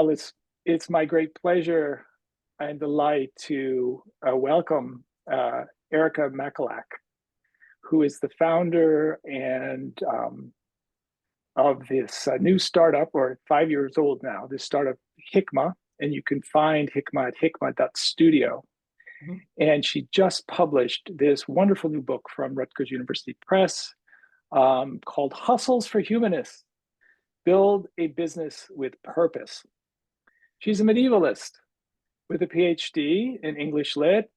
Well, it's my great pleasure and delight to welcome Erica Machulak, who is the founder and of this new startup, or 5 years old now, this startup Hikma, and you can find Hikma at hikma.studio. Mhm. And she just published this wonderful new book from Rutgers University Press called Hustles for Humanists: Build a Business with Purpose. She's a medievalist with a Ph.D. in English Lit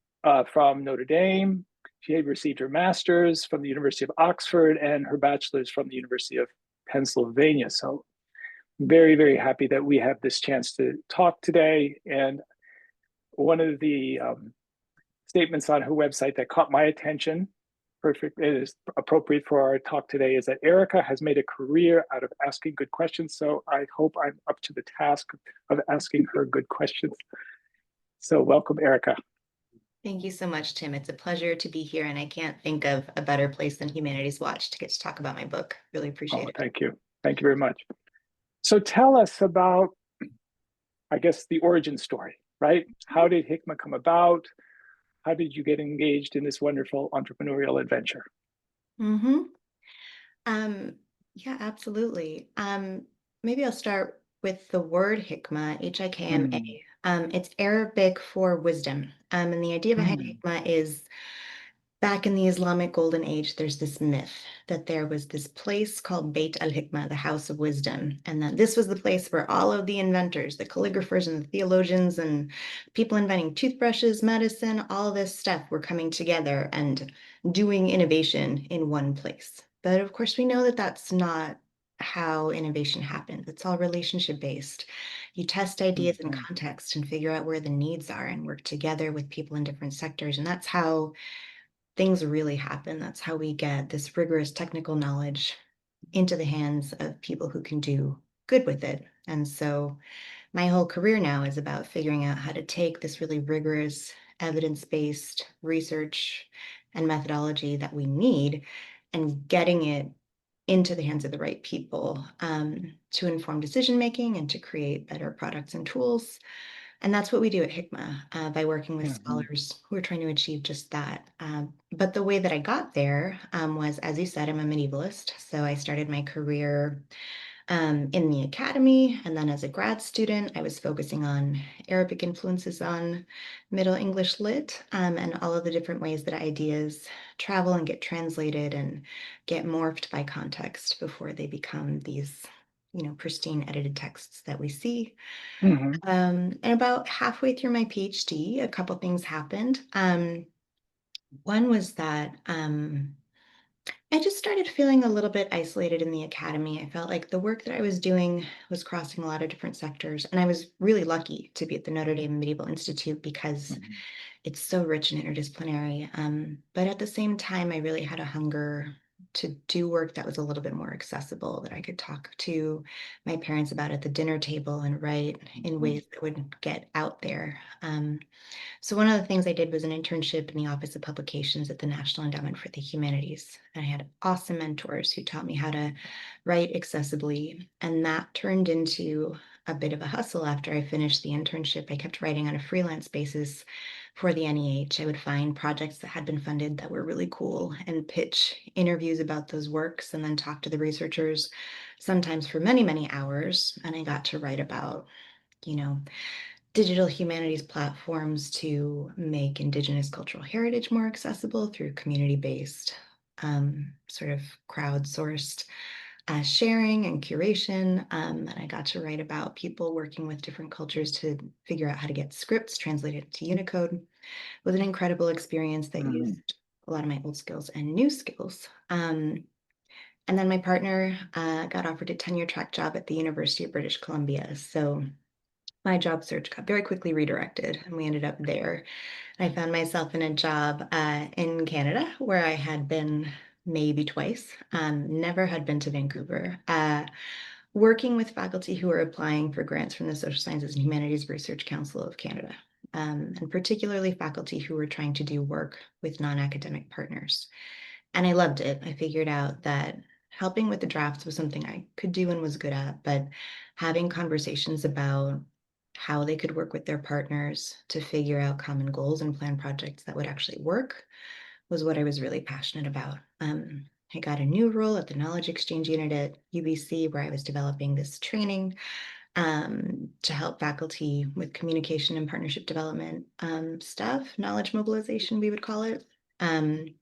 from Notre Dame. She had received her master's from the University of Oxford and her bachelor's from the University of Pennsylvania. So very, very happy that we have this chance to talk today. And one of the statements on her website that caught my attention, perfect, it is appropriate for our talk today, is that Erica has made a career out of asking good questions. So I hope I'm up to the task of asking her good questions. So welcome, Erica. Thank you so much, Tim. It's a pleasure to be here, and I can't think of a better place than Humanities Watch to get to talk about my book. Really appreciate Oh, it. thank you. Thank you very much. So tell us about, I guess, the origin story, right? How did Hikma come about? How did you get engaged in this wonderful entrepreneurial adventure? Mm-hmm. Um, yeah, absolutely. Maybe I'll start with the word hikmah, Mm, Hikma. It's Arabic for wisdom. And the idea behind mm, hikmah is back in the Islamic Golden Age, there's this myth that there was this place called Beit al-Hikmah, the House of Wisdom, and that this was the place where all of the inventors, the calligraphers and the theologians and people inventing toothbrushes, medicine, all this stuff were coming together and doing innovation in one place. But of course, we know that that's not how innovation happens. It's all relationship based. You test ideas in mm, context and figure out where the needs are and work together with people in different sectors. And that's how things really happen. That's how we get this rigorous technical knowledge into the hands of people who can do good with it. And so my whole career now is about figuring out how to take this really rigorous, evidence based research and methodology that we need and getting it into the hands of the right people to inform decision making and to create better products and tools. And that's what we do at Hikma by working with mm, scholars who are trying to achieve just that. But the way that I got there was, as you said, I'm a medievalist. So I started my career in the academy. And then as a grad student, I was focusing on Arabic influences on Middle English Lit and all of the different ways that ideas travel and get translated and get morphed by context before they become these, pristine edited texts that we see. mm, And about halfway through my PhD, a couple things happened. One was that I just started feeling a little bit isolated in the academy. I felt like the work that I was doing was crossing a lot of different sectors. And I was really lucky to be at the Notre Dame Medieval Institute because mm, it's so rich and interdisciplinary. But at the same time, I really had a hunger to do work that was a little bit more accessible, that I could talk to my parents about at the dinner table and write in mm, ways that would get out there. So one of the things I did was an internship in the Office of Publications at the National Endowment for the Humanities. And I had awesome mentors who taught me how to write accessibly. And that turned into a bit of a hustle after I finished the internship. I kept writing on a freelance basis for the NEH. I would find projects that had been funded that were really cool and pitch interviews about those works and then talk to the researchers, sometimes for many, many hours. And I got to write about, you know, digital humanities platforms to make Indigenous cultural heritage more accessible through community-based, sort of crowdsourced sharing and curation. And I got to write about people working with different cultures to figure out how to get scripts translated to Unicode. It was an incredible experience that mm, used a lot of my old skills and new skills. And then my partner got offered a tenure track job at the University of British Columbia. So my job search got very quickly redirected, and we ended up there. I found myself in a job in Canada where I had been maybe twice, never had been to Vancouver, working with faculty who were applying for grants from the Social Sciences and Humanities Research Council of Canada, and particularly faculty who were trying to do work with non-academic partners. And I loved it. I figured out that helping with the drafts was something I could do and was good at, but having conversations about how they could work with their partners to figure out common goals and plan projects that would actually work was what I was really passionate about. I got a new role at the Knowledge Exchange Unit at UBC where I was developing this training to help faculty with communication and partnership development stuff, knowledge mobilization, we would call it. Um,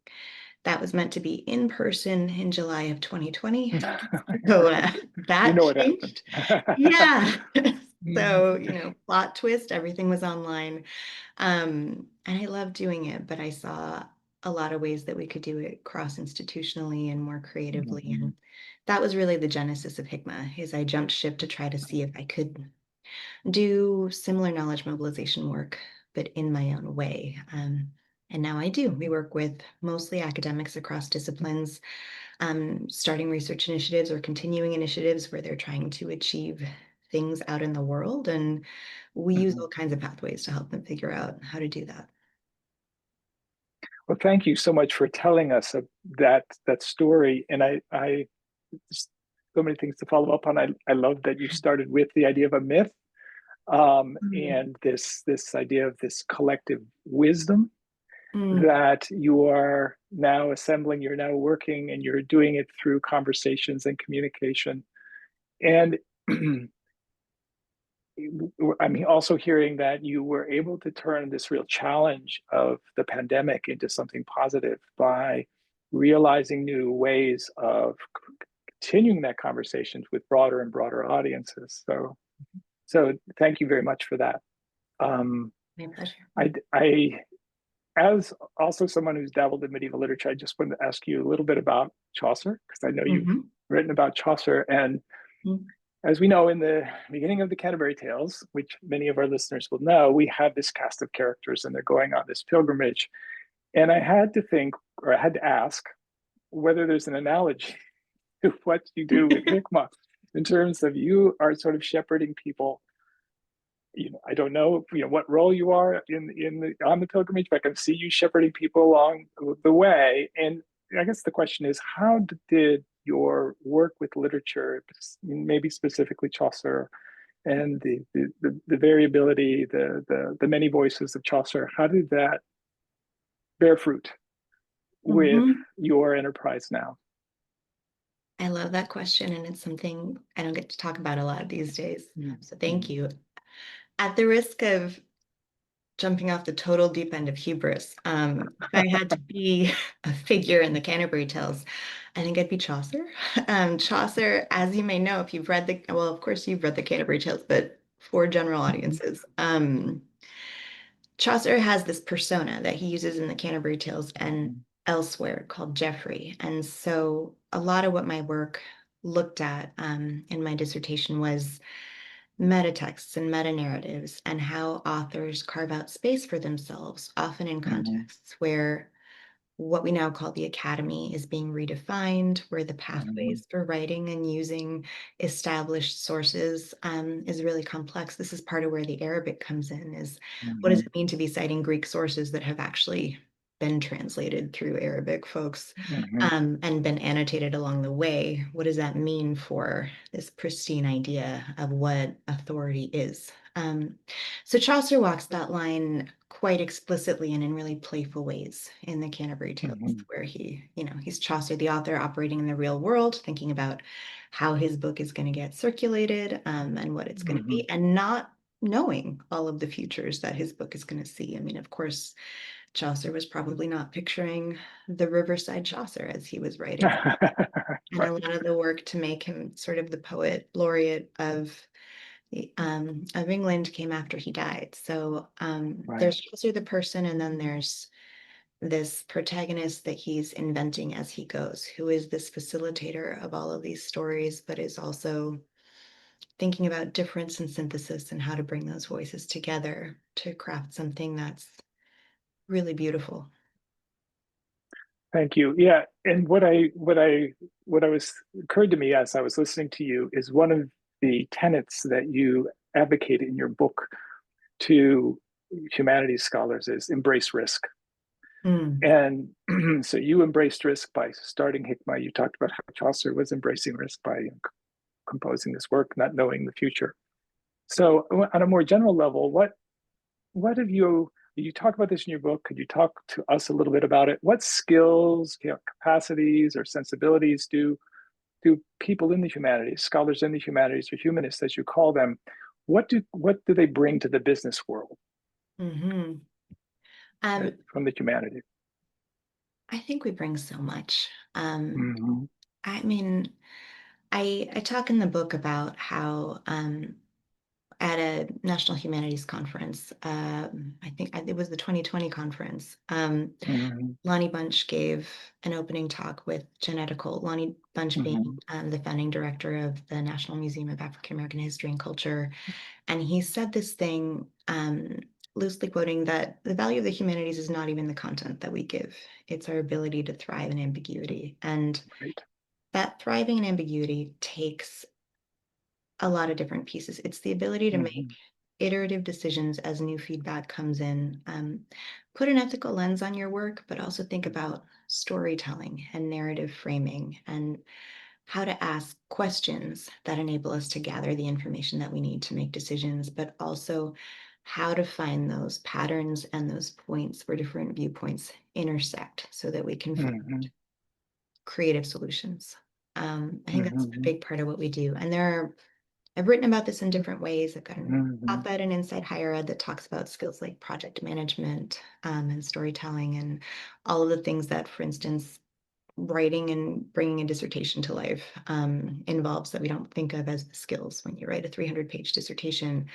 that was meant to be in person in July of 2020. So You that know what happened. changed. Yeah. Mhm. So, plot twist, everything was online. And I love doing it, but I saw a lot of ways that we could do it cross institutionally and more creatively. Mhm. And that was really the genesis of Hikma, is I jumped ship to try to see if I could do similar knowledge mobilization work, but in my own way. And now I do. We work with mostly academics across disciplines, starting research initiatives or continuing initiatives where they're trying to achieve things out in the world. And we use Mhm. all kinds of pathways to help them figure out how to do that. Well, thank you so much for telling us that story. And I just so many things to follow up on. I love that you started with the idea of a myth, Mm. and this idea of this collective wisdom Mm. that you are now assembling. You're now working, and you're doing it through conversations and communication. And I'm also hearing that you were able to turn this real challenge of the pandemic into something positive by realizing new ways of continuing that conversations with broader and broader audiences. So thank you very much for that. Um, My pleasure. I, as also someone who's dabbled in medieval literature, I just wanted to ask you a little bit about Chaucer, because I know you've Mhm. written about Chaucer. And Mm. as we know, in the beginning of the Canterbury Tales, which many of our listeners will know, we have this cast of characters and they're going on this pilgrimage. And I had to think, or I had to ask, whether there's an analogy to what you do with hikmah in terms of you are sort of shepherding people. I don't know, what role you are on the pilgrimage, but I can see you shepherding people along the way. And I guess the question is, how did your work with literature, maybe specifically Chaucer, and the variability, the many voices of Chaucer, how did that bear fruit with Mhm. your enterprise now? I love that question, and it's something I don't get to talk about a lot these days. So thank Mm-hmm. you. At the risk of jumping off the total deep end of hubris, if I had to be a figure in the Canterbury Tales, I think I'd be Chaucer. Chaucer, as you may know, if you've read well, of course you've read the Canterbury Tales, but for general audiences, Chaucer has this persona that he uses in the Canterbury Tales and elsewhere called Geoffrey. And so a lot of what my work looked at in my dissertation was meta texts and meta narratives and how authors carve out space for themselves, often in Mm-hmm. contexts where what we now call the academy is being redefined, where the Mm-hmm. pathways for writing and using established sources is really complex. This is part of where the Arabic comes in, is what does Mm-hmm. it mean to be citing Greek sources that have actually been translated through Arabic folks Mm-hmm. and been annotated along the way? What does that mean for this pristine idea of what authority is? So Chaucer walks that line quite explicitly and in really playful ways in the Canterbury Tales, Mm-hmm. where he's Chaucer, the author, operating in the real world, thinking about how his book is going to get circulated and what it's going to Mm-hmm. be, and not knowing all of the futures that his book is going to see. I mean, of course, Chaucer was probably not picturing the Riverside Chaucer as he was writing. And a Right. lot of the work to make him sort of the poet laureate of England came after he died. So Right. there's Chaucer the person, and then there's this protagonist that he's inventing as he goes, who is this facilitator of all of these stories, but is also thinking about difference and synthesis and how to bring those voices together to craft something that's really beautiful. Thank you. Yeah, and what I was occurred to me as I was listening to you is one of the tenets that you advocate in your book to humanities scholars is embrace risk. Mm. And so you embraced risk by starting Hikmah. You talked about how Chaucer was embracing risk by composing this work, not knowing the future. So on a more general level, what have you talk about this in your book? Could you talk to us a little bit about it? What skills, capacities or sensibilities do people in the humanities, scholars in the humanities or humanists as you call them, what do they bring to the business world, Hmm. right, from the humanities? I think we bring so much. Mm-hmm. I mean, I talk in the book about how at a National Humanities Conference, I think it was the 2020 conference, Mm-hmm. Lonnie Bunch gave an opening talk with Genetical. Lonnie Bunch being Mm-hmm. the founding director of the National Museum of African American History and Culture. And he said this thing, loosely quoting, that the value of the humanities is not even the content that we give, it's our ability to thrive in ambiguity. And Right. that thriving in ambiguity takes a lot of different pieces. It's the ability to make Mm-hmm. iterative decisions as new feedback comes in. Put an ethical lens on your work, but also think about storytelling and narrative framing and how to ask questions that enable us to gather the information that we need to make decisions, but also how to find those patterns and those points where different viewpoints intersect so that we can find Mm-hmm. creative solutions. I think that's a Mm-hmm. big part of what we do. And I've written about this in different ways. I've got an Mm-hmm. op-ed in Inside Higher Ed that talks about skills like project management and storytelling and all of the things that, for instance, writing and bringing a dissertation to life involves that we don't think of as the skills. When you write a 300-page dissertation,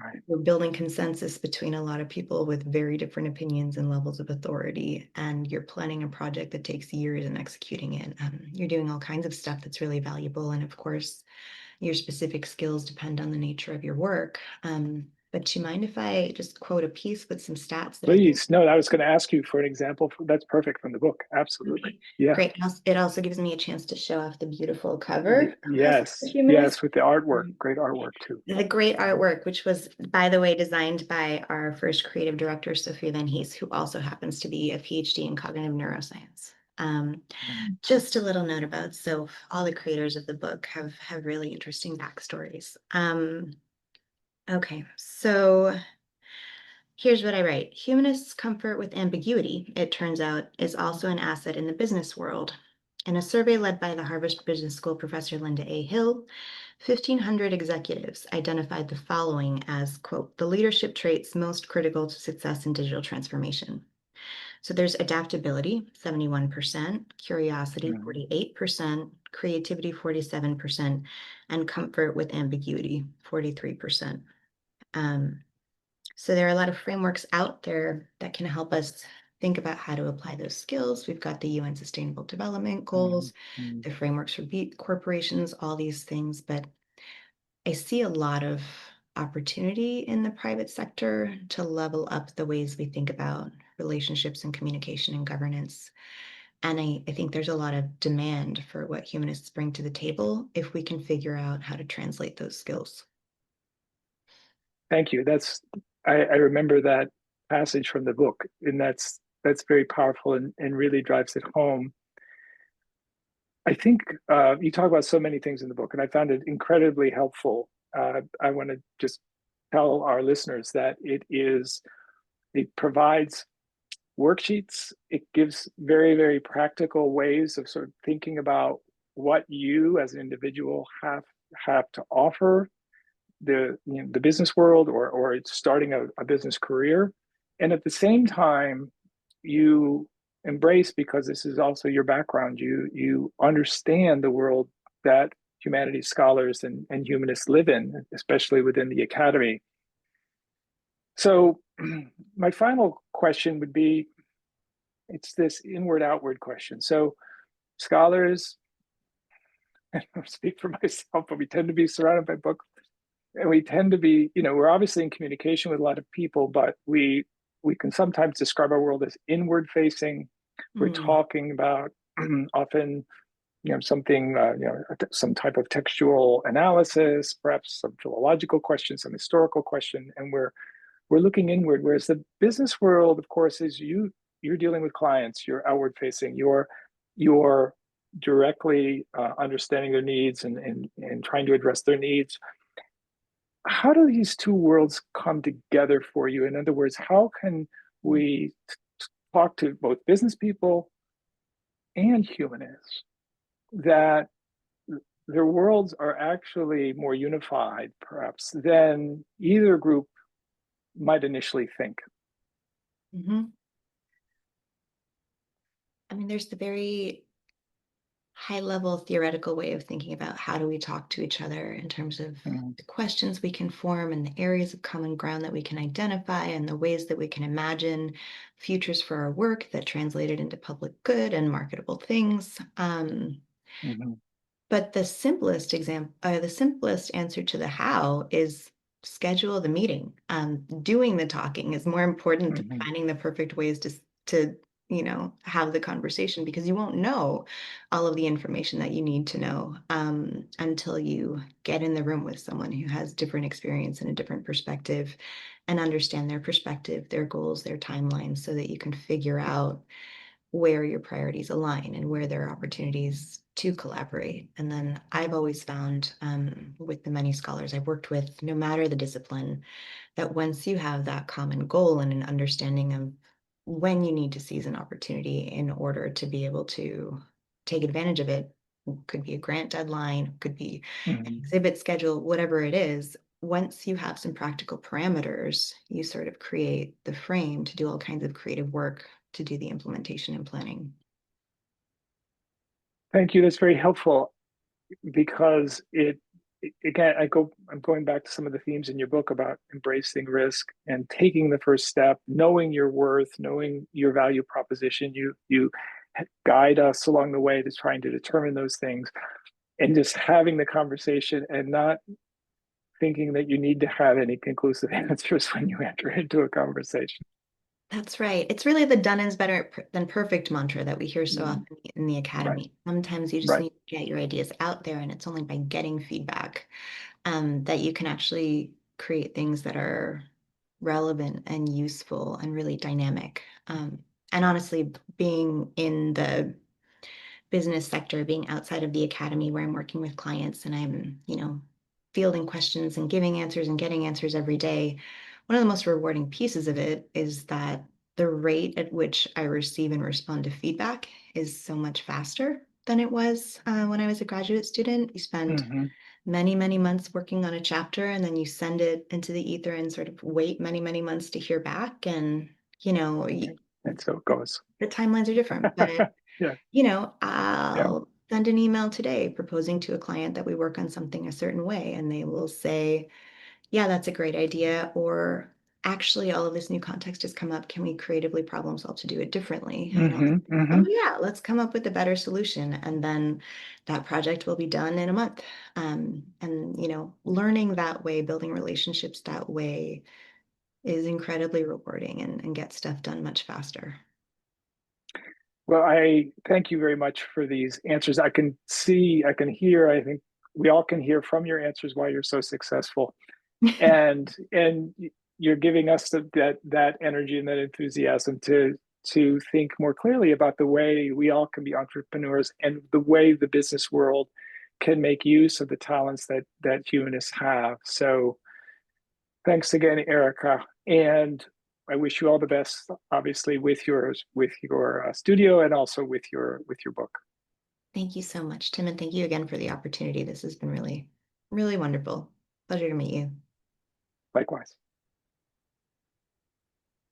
Right. you're building consensus between a lot of people with very different opinions and levels of authority, and you're planning a project that takes years and executing it. You're doing all kinds of stuff that's really valuable. And of course, your specific skills depend on the nature of your work. But do you mind if I just quote a piece with some stats that I think? Please. No, I was going to ask you for an example. That's perfect from the book. Absolutely. Okay, Yeah. great. It also gives me a chance to show off the beautiful cover of Hustle for Yes. Humanists. Yes. With the artwork, Um, great artwork too. The great artwork, which was, by the way, designed by our first creative director, Sophia Van Hees, who also happens to be a PhD in cognitive neuroscience. Just a little note about, so all the creators of the book have really interesting backstories. Okay, so here's what I write. Humanists' comfort with ambiguity, it turns out, is also an asset in the business world. In a survey led by the Harvard Business School professor Linda A. Hill, 1,500 executives identified the following as, quote, the leadership traits most critical to success in digital transformation. So there's adaptability, 71%, curiosity, Mhm. 48%, creativity, 47%, and comfort with ambiguity, 43%. Um, so there are a lot of frameworks out there that can help us think about how to apply those skills. We've got the UN Sustainable Development Mhm. Goals, Mhm. the frameworks for corporations, all these things. But I see a lot of opportunity in the private sector to level up the ways we think about relationships and communication and governance. And I think there's a lot of demand for what humanists bring to the table if we can figure out how to translate those skills. Thank you. I remember that passage from the book, and that's very powerful and really drives it home. I think you talk about so many things in the book, and I found it incredibly helpful. I want to just tell our listeners that it provides worksheets. It gives very, very practical ways of sort of thinking about what you as an individual have to offer the business world or starting a business career, and at the same time you embrace, because this is also your background, you understand the world that humanities scholars and humanists live in, especially within the academy. So my final question would be, it's this inward outward question. So scholars, I don't speak for myself, but we tend to be surrounded by books, and we tend to be, we're obviously in communication with a lot of people, but we can sometimes describe our world as inward facing. We're Mm, talking about often, something, some type of textual analysis, perhaps some philological question, some historical question, and we're looking inward. Whereas the business world, of course, is you're dealing with clients, you're outward facing, you're directly understanding their needs and trying to address their needs. how do these two worlds come together for you? In other words, how can we talk to both business people and humanists that their worlds are actually more unified, perhaps, than either group might initially think? Mhm. I mean, there's the very high level theoretical way of thinking about how do we talk to each other in terms of Mm-hmm. the questions we can form and the areas of common ground that we can identify and the ways that we can imagine futures for our work that translated into public good and marketable things. Mm-hmm. But the simplest answer to the how is schedule the meeting. Doing the talking is more important than Mm-hmm. finding the perfect ways to have the conversation because you won't know all of the information that you need to know until you get in the room with someone who has different experience and a different perspective and understand their perspective, their goals, their timelines, so that you can figure out where your priorities align and where there are opportunities to collaborate. And then I've always found with the many scholars I've worked with, no matter the discipline, that once you have that common goal and an understanding of when you need to seize an opportunity in order to be able to take advantage of it, could be a grant deadline, could be an Mm-hmm. exhibit schedule, whatever it is. Once you have some practical parameters, you sort of create the frame to do all kinds of creative work to do the implementation and planning. Thank you. That's very helpful because again, I'm going back to some of the themes in your book about embracing risk and taking the first step, knowing your worth, knowing your value proposition. You guide us along the way to trying to determine those things, and just having the conversation and not thinking that you need to have any conclusive answers when you enter into a conversation. That's right. It's really the done is better than perfect mantra that we hear so Mm, often in the right, academy. Sometimes you just right. need to get your ideas out there, and it's only by getting feedback that you can actually create things that are relevant and useful and really dynamic. And honestly, being in the business sector, being outside of the academy where I'm working with clients and I'm, fielding questions and giving answers and getting answers every day, one of the most rewarding pieces of it is that the rate at which I receive and respond to feedback is so much faster than it was when I was a graduate student. You spend Mm-hmm. many, many months working on a chapter and then you send it into the ether and sort of wait many, many months to hear back. And, And so it goes. the timelines are different, but Yeah, yeah. I'll send an email today proposing to a client that we work on something a certain way, and they will say, yeah, that's a great idea. Or actually, all of this new context has come up. Can we creatively problem solve to do it differently? And I'll Mm-hmm. say, Mm-hmm. oh, yeah, let's come up with a better solution. And then that project will be done in a month. And, learning that way, building relationships that way is incredibly rewarding and gets stuff done much faster. Well, I thank you very much for these answers. I can see, I can hear, I think we all can hear from your answers why you're so successful. And you're giving us that energy and that enthusiasm to think more clearly about the way we all can be entrepreneurs and the way the business world can make use of the talents that humanists have. So thanks again, Erica. And I wish you all the best, obviously, with your studio and also with your book. Thank you so much, Tim, and thank you again for the opportunity. This has been really, really wonderful. Pleasure to meet you. Likewise.